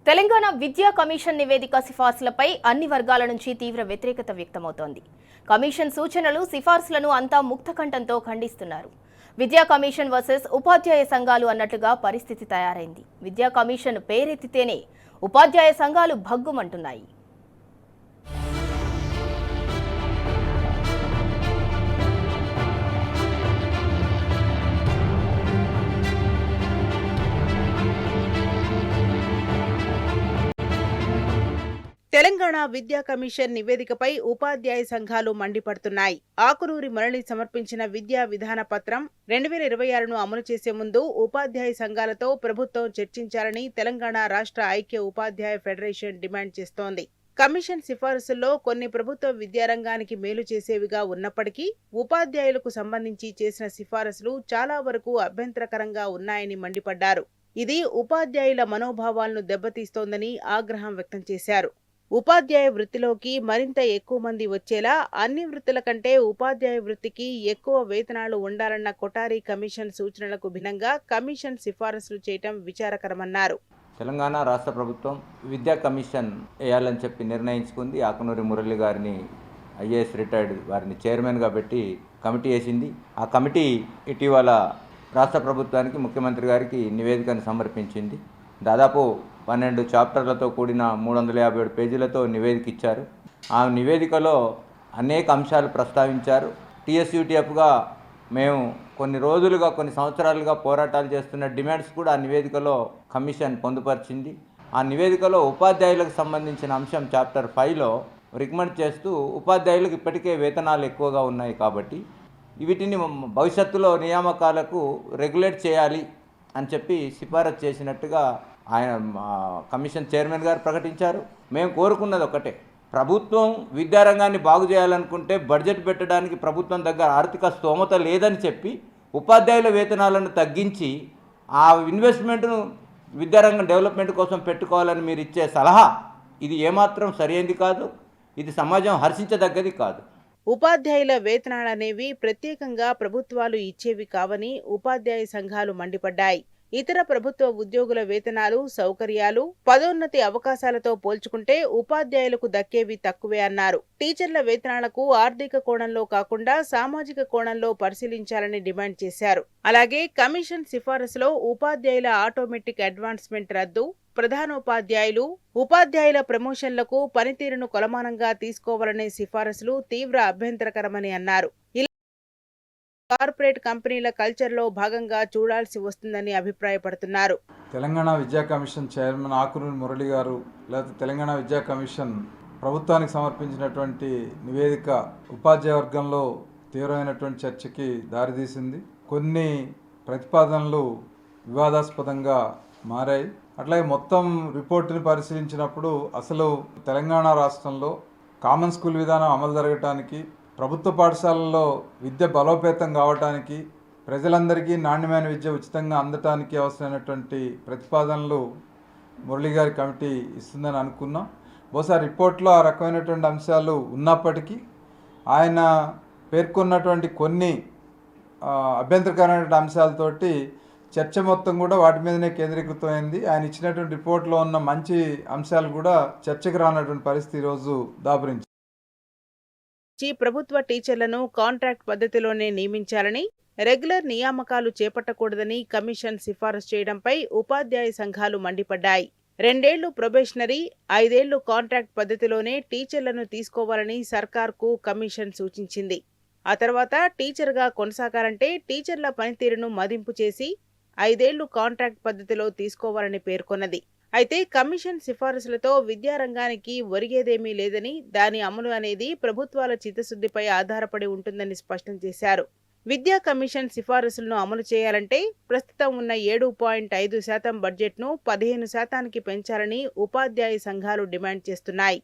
తెలంగాణ విద్యా కమిషన్ నివేదిక సిఫార్సులపై అన్ని వర్గాల నుంచి తీవ్ర వ్యతిరేకత వ్యక్తమవుతోంది. కమిషన్ సూచనలు, సిఫార్సులను అంతా ముక్తకంఠంతో ఖండిస్తున్నారు. విద్యా కమిషన్ వర్సెస్ ఉపాధ్యాయ సంఘాలు అన్నట్లుగా పరిస్థితి తయారైంది. విద్యా కమిషన్ పేరెత్తితేనే ఉపాధ్యాయ సంఘాలు భగ్గుమంటున్నాయి. తెలంగాణ విద్యా కమిషన్ నివేదికపై ఉపాధ్యాయ సంఘాలు మండిపడుతున్నాయి. ఆకునూరి మురళి సమర్పించిన విద్యా విధాన పత్రం 2026ను అమలు చేసే ముందు ఉపాధ్యాయ సంఘాలతో ప్రభుత్వం చర్చించాలని తెలంగాణ రాష్ట్ర ఐక్య ఉపాధ్యాయ ఫెడరేషన్ డిమాండ్ చేస్తోంది. కమిషన్ సిఫారసుల్లో కొన్ని ప్రభుత్వ విద్యారంగానికి మేలు చేసేవిగా ఉన్నప్పటికీ ఉపాధ్యాయులకు సంబంధించి చేసిన సిఫారసులు చాలా వరకు అభ్యంతరకరంగా ఉన్నాయని మండిపడ్డారు. ఇది ఉపాధ్యాయుల మనోభావాలను దెబ్బతీస్తోందని ఆగ్రహం వ్యక్తం చేశారు. ఉపాధ్యాయ వృత్తిలోకి మరింత ఎక్కువ మంది వచ్చేలా అన్ని వృత్తుల కంటే ఉపాధ్యాయ వృత్తికి ఎక్కువ వేతనాలు ఉండాలన్న కొఠారి కమిషన్ సూచనలకు భిన్నంగా కమిషన్ సిఫారసులు చేయటం విచారకరమన్నారు. తెలంగాణ రాష్ట్ర ప్రభుత్వం విద్యా కమిషన్ వేయాలని చెప్పి నిర్ణయించుకుంది. ఆకునూరి మురళి గారిని ఐఏఎస్ రిటైర్డ్ వారిని చైర్మన్గా పెట్టి కమిటీ వేసింది. ఆ కమిటీ ఇటీవల రాష్ట్ర ప్రభుత్వానికి ముఖ్యమంత్రి గారికి నివేదికను సమర్పించింది. దాదాపు 12 చాప్టర్లతో కూడిన 357 పేజీలతో నివేదిక ఇచ్చారు. ఆ నివేదికలో అనేక అంశాలు ప్రస్తావించారు. టీఎస్యూటీఎఫ్గా మేము కొన్ని సంవత్సరాలుగా పోరాటాలు చేస్తున్న డిమాండ్స్ కూడా ఆ నివేదికలో కమిషన్ పొందుపరిచింది. ఆ నివేదికలో ఉపాధ్యాయులకు సంబంధించిన అంశం చాప్టర్ 5లో రికమెండ్ చేస్తూ ఉపాధ్యాయులకు ఇప్పటికే వేతనాలు ఎక్కువగా ఉన్నాయి కాబట్టి వీటిని భవిష్యత్తులో నియామకాలకు రెగ్యులేట్ చేయాలి అని చెప్పి సిఫారసు చేసినట్టుగా ఆయన కమిషన్ చైర్మన్ గారు ప్రకటించారు. మేము కోరుకున్నది ఒకటే, ప్రభుత్వం విద్యారంగాన్ని బాగు చేయాలనుకుంటే బడ్జెట్ పెట్టడానికి ప్రభుత్వం దగ్గర ఆర్థిక స్తోమత లేదని చెప్పి ఉపాధ్యాయుల వేతనాలను తగ్గించి ఆ ఇన్వెస్ట్మెంట్ను విద్యారంగం డెవలప్మెంట్ కోసం పెట్టుకోవాలని మీరు ఇచ్చే సలహా ఇది ఏమాత్రం సరైనది కాదు. ఇది సమాజం హర్షించదగ్గది కాదు. ఉపాధ్యాయుల వేతనాలనేవి ప్రత్యేకంగా ప్రభుత్వాలు ఇచ్చేవి కావని ఉపాధ్యాయ సంఘాలు మండిపడ్డాయి. ఇతర ప్రభుత్వ ఉద్యోగుల వేతనాలు, సౌకర్యాలు, పదోన్నతి అవకాశాలతో పోల్చుకుంటే ఉపాధ్యాయులకు దక్కేవి తక్కువే అన్నారు. టీచర్ల వేతనాలకు ఆర్థిక కోణంలో కాకుండా సామాజిక కోణంలో పరిశీలించాలని డిమాండ్ చేశారు. అలాగే కమిషన్ సిఫారసులో ఉపాధ్యాయుల ఆటోమేటిక్ అడ్వాన్స్మెంట్ రద్దు, ప్రధానోపాధ్యాయులు, ఉపాధ్యాయుల ప్రమోషన్లకు పనితీరును కొలమానంగా తీసుకోవాలనే సిఫారసులు తీవ్ర అభ్యంతరకరమని అన్నారు. కార్పొరేట్ కంపెనీల కల్చర్లో భాగంగా చూడాల్సి వస్తుందని అభిప్రాయపడుతున్నారు. తెలంగాణ విద్యా కమిషన్ చైర్మన్ ఆకునూరి మురళి గారు లేకపోతే తెలంగాణ విద్యా కమిషన్ ప్రభుత్వానికి సమర్పించినటువంటి నివేదిక ఉపాధ్యాయ వర్గంలో తీవ్రమైనటువంటి చర్చకి దారితీసింది. కొన్ని ప్రతిపాదనలు వివాదాస్పదంగా మారాయి. అట్లాగే మొత్తం రిపోర్టుని పరిశీలించినప్పుడు అసలు తెలంగాణ రాష్ట్రంలో కామన్ స్కూల్ విధానం అమలు జరగటానికి, ప్రభుత్వ పాఠశాలల్లో విద్య బలోపేతం కావటానికి, ప్రజలందరికీ నాణ్యమైన విద్య ఉచితంగా అందటానికి అవసరమైనటువంటి ప్రతిపాదనలు మురళి గారి కమిటీ ఇస్తుందని అనుకున్నాం. బహుశా రిపోర్ట్లో ఆ రకమైనటువంటి అంశాలు ఉన్నప్పటికీ ఆయన పేర్కొన్నటువంటి కొన్ని అభ్యంతరకరమైన అంశాలతోటి చర్చ మొత్తం కూడా వాటి మీదనే కేంద్రీకృతమైంది. ఆయన ఇచ్చినటువంటి రిపోర్ట్లో ఉన్న మంచి అంశాలు కూడా చర్చకు రానటువంటి పరిస్థితి ఈరోజు దాపురించింది. ప్రభుత్వ టీచర్లను కాంట్రాక్ట్ పద్ధతిలోనే నియమించాలని, రెగ్యులర్ నియామకాలు చేపట్టకూడదని కమిషన్ సిఫారసు చేయడంపై ఉపాధ్యాయ సంఘాలు మండిపడ్డాయి. 2 ఏళ్లు ప్రొబేషనరీ, 5 ఏళ్లు కాంట్రాక్ట్ పద్ధతిలోనే టీచర్లను తీసుకోవాలని సర్కార్కు కమిషన్ సూచించింది. ఆ తర్వాత టీచర్గా కొనసాగాలంటే టీచర్ల పనితీరును మదింపు చేసి 5 ఏళ్లు కాంట్రాక్ట్ పద్ధతిలో తీసుకోవాలని పేర్కొన్నది. అయితే కమిషన్ సిఫారసులతో విద్యారంగానికి ఒరిగేదేమీ లేదని, దాని అమలు అనేది ప్రభుత్వాల చిత్తశుద్ధిపై ఆధారపడి ఉంటుందని స్పష్టం చేశారు. విద్యా కమిషన్ సిఫారసులను అమలు చేయాలంటే ప్రస్తుతం ఉన్న 7.5% బడ్జెట్ను 15% పెంచాలని ఉపాధ్యాయ సంఘాలు డిమాండ్ చేస్తున్నాయి.